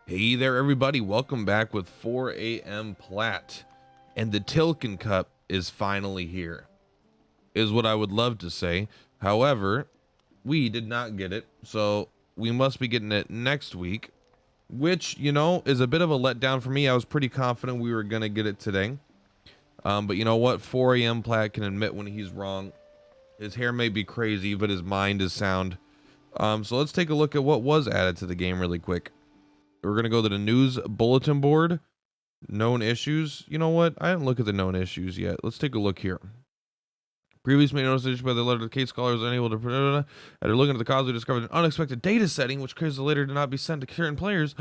Hey there, everybody. Welcome back with 4 a.m. Plat. And the Tilken Cup is finally here, is what I would love to say. However, we did not get it, so we must be getting it next week, which, is a bit of a letdown for me. I was pretty confident we were going to get it today. But you know what? 4 a.m. Plat can admit when he's wrong. His hair may be crazy, but his mind is sound. So let's take a look at what was added to the game really quick. We're going to go to the news bulletin board. Known issues. You know what? I didn't look at the known issues yet. Let's take a look here. Previously made notice by the letter of the case scholars unable to... After looking at the cause, we discovered an unexpected data setting, which caused the letter to not be sent to certain players.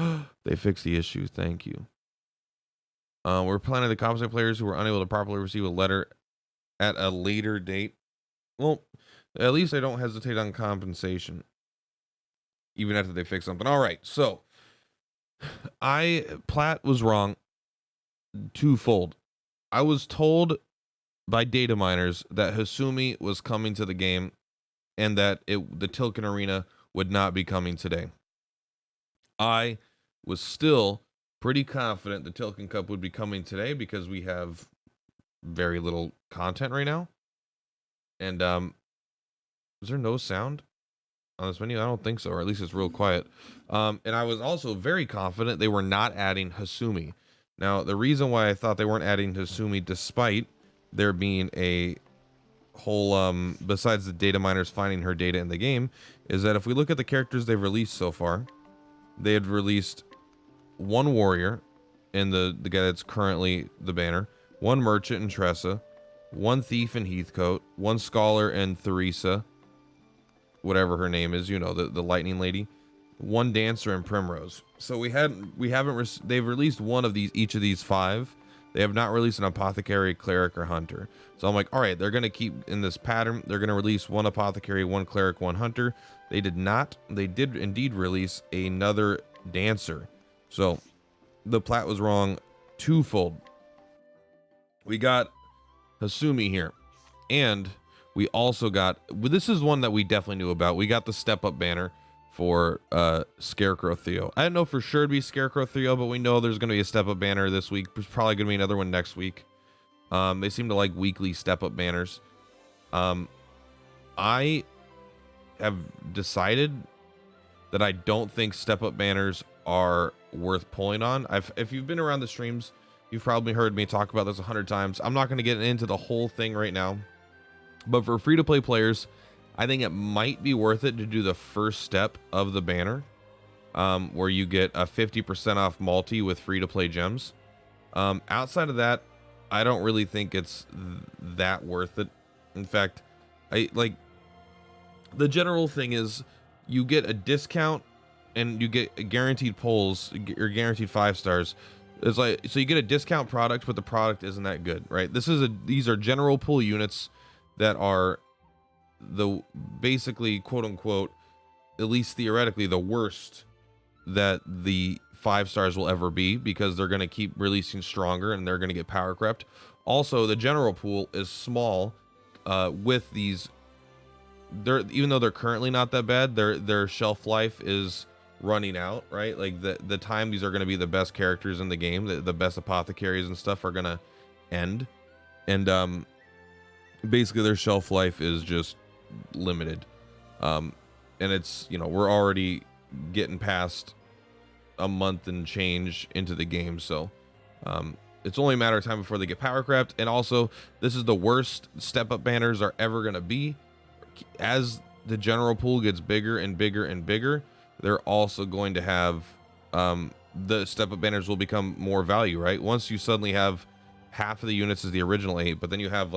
They fixed the issue. Thank you. We're planning to compensate players who were unable to properly receive a letter at a later date. Well, at least they don't hesitate on compensation, even after they fix something. All right, so... Plat was wrong twofold. I was told by data miners that Hasumi was coming to the game and that the Tilken Arena would not be coming today. I was still pretty confident the Tilken Cup would be coming today because we have very little content right now. And is there no sound on this menu? I don't think so, or at least it's real quiet. And I was also very confident they were not adding Hasumi. Now, the reason why I thought they weren't adding Hasumi, despite there being a whole, besides the data miners finding her data in the game, is that if we look at the characters they've released so far, they had released one warrior in the guy that's currently the banner, one merchant in Tressa, one thief in Heathcote, one scholar in Theresa, whatever her name is, the lightning lady, one dancer in Primrose. So they've released one of each of these five. They have not released an apothecary, cleric, or hunter. So I'm like, all right, they're going to keep in this pattern. They're going to release one apothecary, one cleric, one hunter. They did not. They did indeed release another dancer. So the Plat was wrong twofold. We got Hasumi here, and we also got, this is one that we definitely knew about. We got the step up banner for Scarecrow Theo. I didn't know for sure it'd be Scarecrow Theo, but we know there's going to be a step up banner this week. There's probably going to be another one next week. They seem to like weekly step up banners. I have decided that I don't think step up banners are worth pulling on. If you've been around the streams, you've probably heard me talk about this 100 times. I'm not going to get into the whole thing right now. But for free-to-play players, I think it might be worth it to do the first step of the banner, where you get a 50% off multi with free-to-play gems. Outside of that, I don't really think it's that worth it. In fact, the general thing is you get a discount and you get guaranteed pulls or guaranteed 5 stars. It's like, so you get a discount product, but the product isn't that good, right? These are general pull units that are basically, quote unquote, at least theoretically, the worst that the 5 stars will ever be, because they're going to keep releasing stronger and they're going to get power crept. Also, the general pool is small with these. Even though they're currently not that bad, their shelf life is running out, right? Like the time these are going to be the best characters in the game, the best apothecaries and stuff are going to end. And basically their shelf life is just limited, and it's, we're already getting past a month and change into the game, so it's only a matter of time before they get power crept. And also, this is the worst step up banners are ever going to be. As the general pool gets bigger and bigger and bigger, they're also going to have the step up banners will become more value, right? Once you suddenly have half of the units as the original 8, but then you have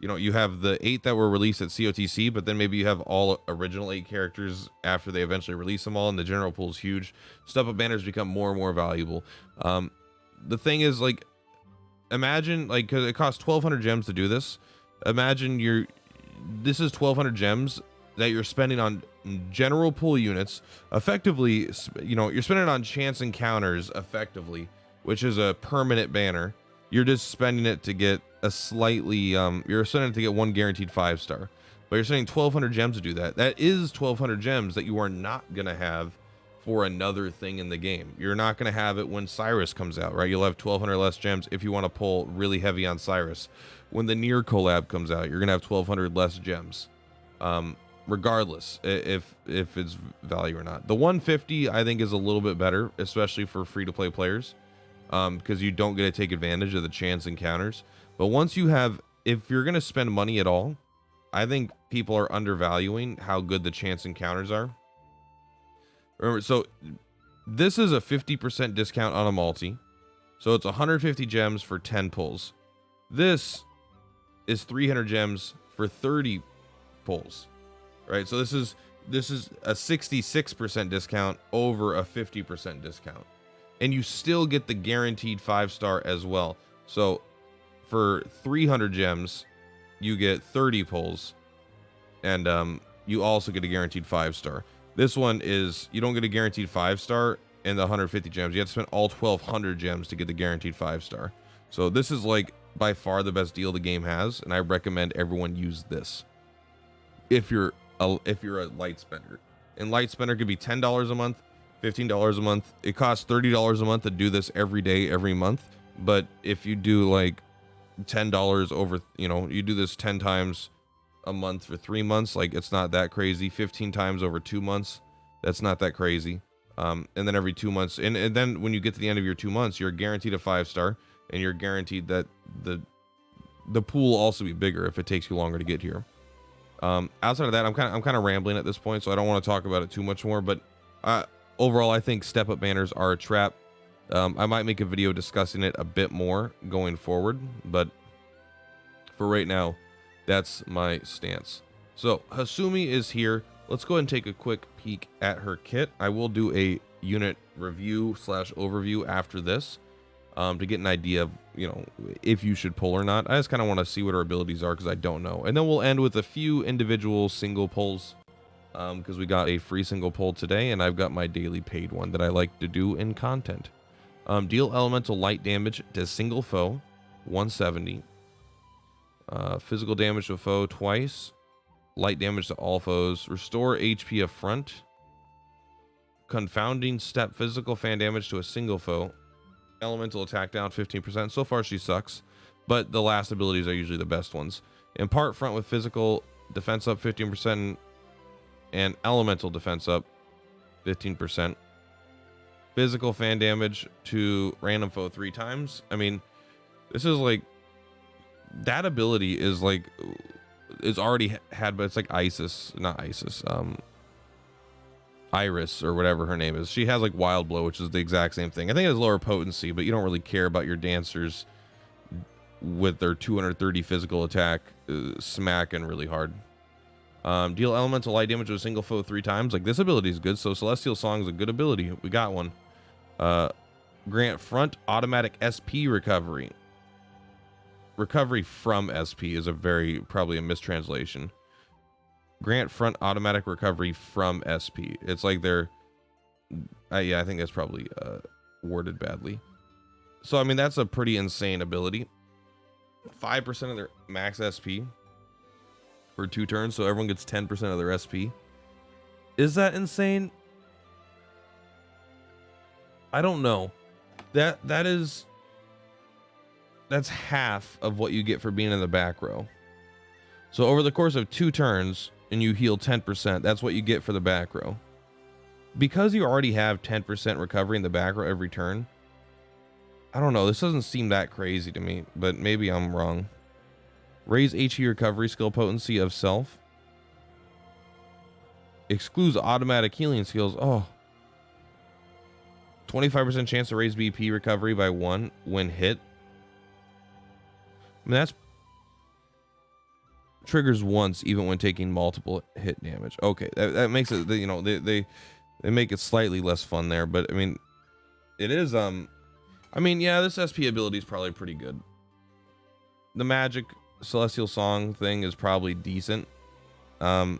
you have the 8 that were released at COTC, but then maybe you have all original 8 characters after they eventually release them all, and the general pool is huge. Step up banners become more and more valuable. The thing is, imagine, because it costs 1,200 gems to do this. Imagine this is 1,200 gems that you're spending on general pool units. Effectively, you're spending on chance encounters, effectively, which is a permanent banner. You're just spending it to get a slightly, you're spending it to get one guaranteed 5 star, but you're spending 1,200 gems to do that. That is 1,200 gems that you are not going to have for another thing in the game. You're not going to have it when Cyrus comes out, right? You'll have 1,200 less gems if you want to pull really heavy on Cyrus. When the Nier collab comes out, you're going to have 1,200 less gems. Regardless if it's value or not. The 150 I think is a little bit better, especially for free-to-play players, because you don't get to take advantage of the chance encounters. But once you have, if you're going to spend money at all, I think people are undervaluing how good the chance encounters are. Remember, so this is a 50% discount on a multi. So it's 150 gems for 10 pulls. This is 300 gems for 30 pulls. Right? So this is a 66% discount over a 50% discount. And you still get the guaranteed 5-star as well. So for 300 gems, you get 30 pulls, and you also get a guaranteed 5-star. This one is, you don't get a guaranteed 5-star in the 150 gems. You have to spend all 1,200 gems to get the guaranteed 5-star. So this is like by far the best deal the game has, and I recommend everyone use this if you're a light spender. And light spender could be $10 a month, $15 a month. It costs $30 a month to do this every day, every month. But if you do like $10 over, you do this 10 times a month for 3 months, like it's not that crazy. 15 times over 2 months, that's not that crazy. And then every 2 months, and then when you get to the end of your 2 months, you're guaranteed a 5-star, and you're guaranteed that the pool will also be bigger if it takes you longer to get here. Outside of that, I'm kind of rambling at this point, so I don't want to talk about it too much more. But overall, I think step up banners are a trap. I might make a video discussing it a bit more going forward, but for right now, that's my stance. So Hasumi is here. Let's go ahead and take a quick peek at her kit. I will do a unit review / overview after this, to get an idea of, if you should pull or not. I just kind of want to see what her abilities are, because I don't know. And then we'll end with a few individual single pulls, because we got a free single pull today, and I've got my daily paid one that I like to do in content. Deal elemental light damage to single foe, 170. Physical damage to a foe twice. Light damage to all foes. Restore HP up front. Confounding step physical fan damage to a single foe. Elemental attack down 15%. So far she sucks, but the last abilities are usually the best ones. Impart front with physical defense up 15% and elemental defense up 15%. Physical fan damage to random foe 3 times. I mean, this is like, that ability is like, it's already had, but it's like Iris or whatever her name is. She has like Wild Blow, which is the exact same thing. I think it has lower potency, but you don't really care about your dancers with their 230 physical attack smacking really hard. Deal elemental light damage to a single foe 3 times. Like, this ability is good. So Celestial Song is a good ability. We got one. Grant front automatic SP recovery. Recovery from SP is probably a mistranslation. Grant front automatic recovery from SP. It's like they're, yeah, I think that's probably worded badly. So I mean, that's a pretty insane ability. 5% of their max SP for 2 turns, so everyone gets 10% of their SP. Is that insane? I don't know. That's half of what you get for being in the back row. So over the course of 2 turns, and you heal 10%, that's what you get for the back row. Because you already have 10% recovery in the back row every turn, I don't know, this doesn't seem that crazy to me, but maybe I'm wrong. Raise HP recovery skill potency of self. Excludes automatic healing skills. Oh. 25% chance to raise BP recovery by 1 when hit. I mean, that's triggers once even when taking multiple hit damage. Okay, that makes it, they make it slightly less fun there, but I mean, it is I mean, yeah, this SP ability is probably pretty good. The magic Celestial Song thing is probably decent. But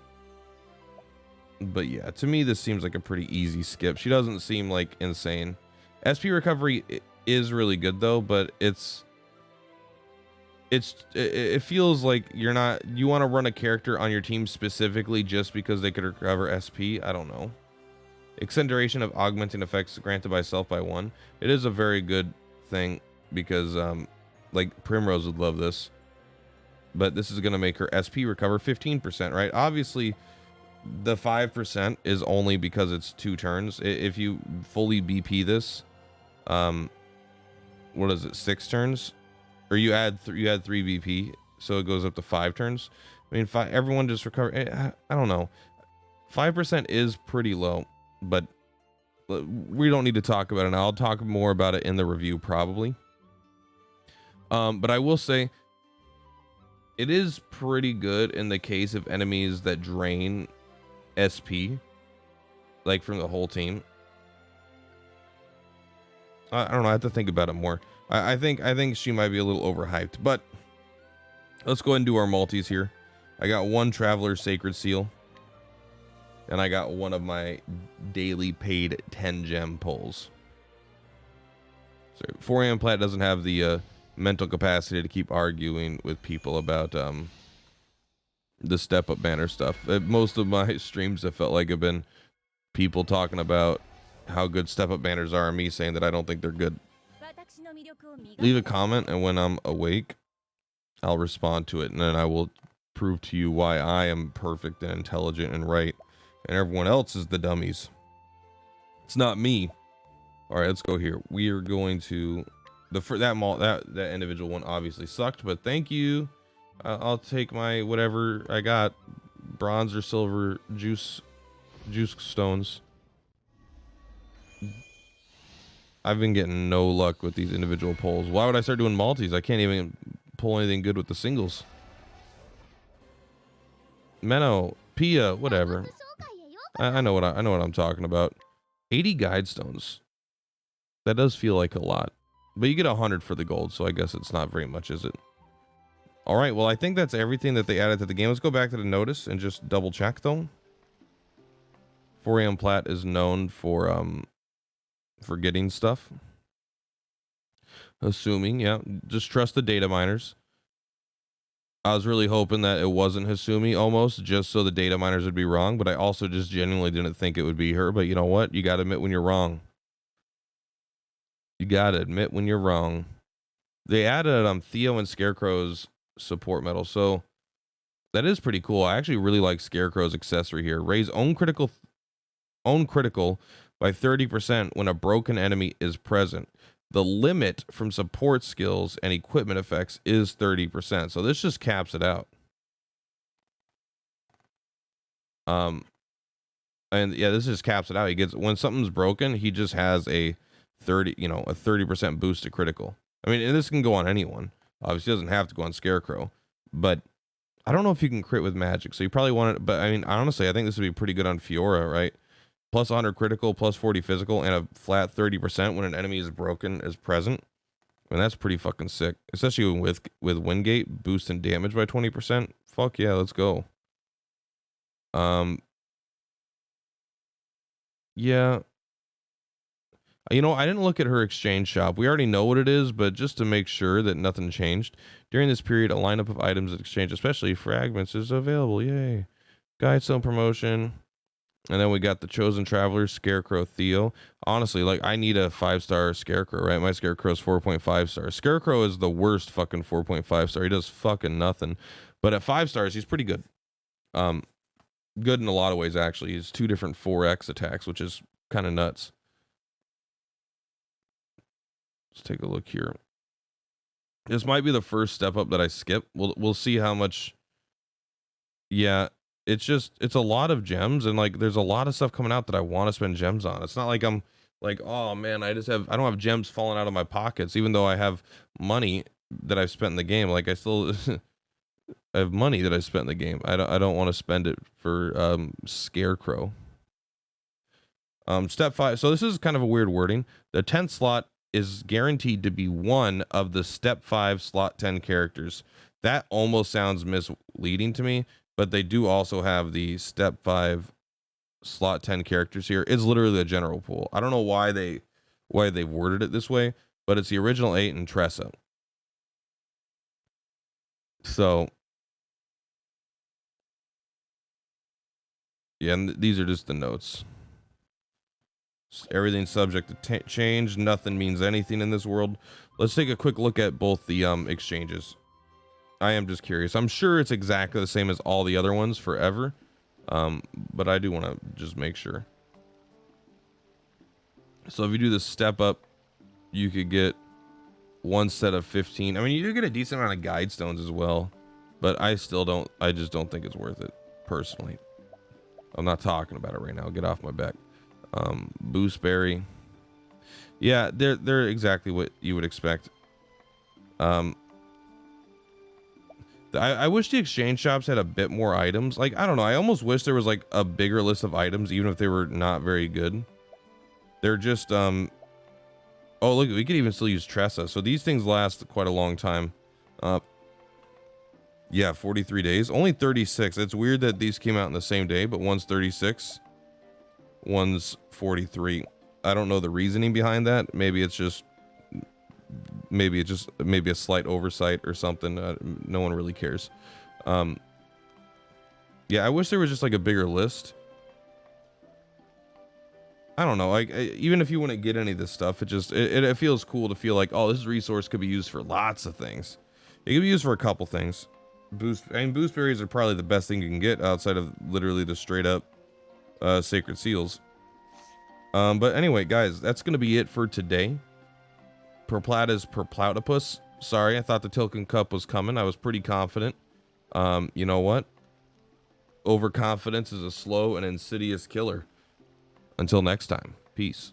yeah, to me this seems like a pretty easy skip. She doesn't seem like insane. SP recovery is really good though, but it feels like you want to run a character on your team specifically just because they could recover SP. I don't know. Extend duration of augmenting effects granted by self by 1. It is a very good thing because like Primrose would love this. But this is going to make her SP recover 15%, right? Obviously, the 5% is only because it's 2 turns. If you fully BP this, what is it, 6 turns? Or you add 3 BP, so it goes up to 5 turns. I mean, everyone just recover. I don't know. 5% is pretty low, but we don't need to talk about it now. I'll talk more about it in the review probably. But I will say it is pretty good in the case of enemies that drain SP, like from the whole team. I don't know. I have to think about it more. I think she might be a little overhyped, but let's go ahead and do our multis here. I got 1 Traveler Sacred Seal, and I got 1 of my daily paid 10 gem pulls. So 4 AM Plat doesn't have the mental capacity to keep arguing with people about the step up banner stuff. Most of my streams have felt like have been people talking about how good step up banners are and me saying that I don't think they're good. Leave a comment, and when I'm awake, I'll respond to it, and then I will prove to you why I am perfect and intelligent and right, and everyone else is the dummies. It's not me. All right, let's go here. We are going to that individual one obviously sucked, but thank you. I'll take my whatever I got, bronze or silver juice stones. I've been getting no luck with these individual pulls. Why would I start doing multis? I can't even pull anything good with the singles. Menno, Pia, whatever. I know what I'm talking about. 80 guide stones. That does feel like a lot, but you get 100 for the gold, so I guess it's not very much, is it? All right, well, I think that's everything that they added to the game. Let's go back to the notice and just double check though. 4 AM Plat is known for getting stuff. Assuming, yeah, just trust the data miners. I was really hoping that it wasn't Hasumi almost, just so the data miners would be wrong, but I also just genuinely didn't think it would be her. But you know what? You got to admit when you're wrong. You got to admit when you're wrong. They added Theo and Scarecrow's support medal, so that is pretty cool. I actually really like Scarecrow's accessory here. Raise own critical by 30% when a broken enemy is present. The limit from support skills and equipment effects is 30%. So this just caps it out. And yeah, this just caps it out. He gets, when something's broken, he just has a 30% boost to critical. I mean, and this can go on anyone. Obviously, it doesn't have to go on Scarecrow, but I don't know if you can crit with magic. So you probably want it, but I mean, honestly, I think this would be pretty good on Fiora, right? Plus 100 critical, plus 40 physical, and a flat 30% when an enemy is broken is present. I mean, that's pretty fucking sick. Especially with Wingate, boosting damage by 20%. Fuck yeah, let's go. Yeah. You know, I didn't look at her exchange shop. We already know what it is, but just to make sure that nothing changed. During this period, a lineup of items that exchange, especially fragments, is available. Yay. Guidestone promotion. And then we got the Chosen Traveler, Scarecrow, Theo. Honestly, like, I need a 5-star Scarecrow, right? My Scarecrow's 4.5 stars. Scarecrow is the worst fucking 4.5 star. He does fucking nothing. But at 5 stars, he's pretty good. Good in a lot of ways, actually. He's 2 different 4x attacks, which is kind of nuts. Let's take a look here. This might be the first step up that I skip. We'll see how much. Yeah. It's a lot of gems, and like there's a lot of stuff coming out that I want to spend gems on. It's not like I'm like, oh man, I don't have gems falling out of my pockets, even though I have money that I've spent in the game. Like I still I have money that I spent in the game. I don't want to spend it for Scarecrow. Step 5. So this is kind of a weird wording. The 10th slot is guaranteed to be one of the step 5 slot 10 characters. That almost sounds misleading to me. But they do also have the step 5 slot 10 characters here. It's literally a general pool. I don't know why they've worded it this way, but it's the original 8 and Tressa. So yeah, and these are just the notes. Everything's subject to change. Nothing means anything in this world. Let's take a quick look at both the exchanges. I am just curious. I'm sure it's exactly the same as all the other ones forever. But I do want to just make sure. So if you do the step up, you could get one set of 15. I mean, you do get a decent amount of guide stones as well, but I just don't think it's worth it personally. I'm not talking about it right now. Get off my back. Boost berry. Yeah, they're exactly what you would expect. I wish the exchange shops had a bit more items. Like, I don't know. I almost wish there was like a bigger list of items, even if they were not very good. They're just, oh, look, we could even still use Tressa. So these things last quite a long time. Yeah, 43 days, only 36. It's weird that these came out in the same day, but one's 36, one's 43. I don't know the reasoning behind that. Maybe it's just maybe a slight oversight or something. No one really cares. Yeah, I wish there was just like a bigger list. I don't know, like even if you wouldn't get any of this stuff, it feels cool to feel like, oh, this resource could be used for lots of things. It could be used for a couple things. Boost berries are probably the best thing you can get outside of literally the straight up sacred seals. But anyway, guys, that's gonna be it for today. Purplatypus. Sorry, I thought the Tilken Cup was coming. I was pretty confident. You know what? Overconfidence is a slow and insidious killer. Until next time, peace.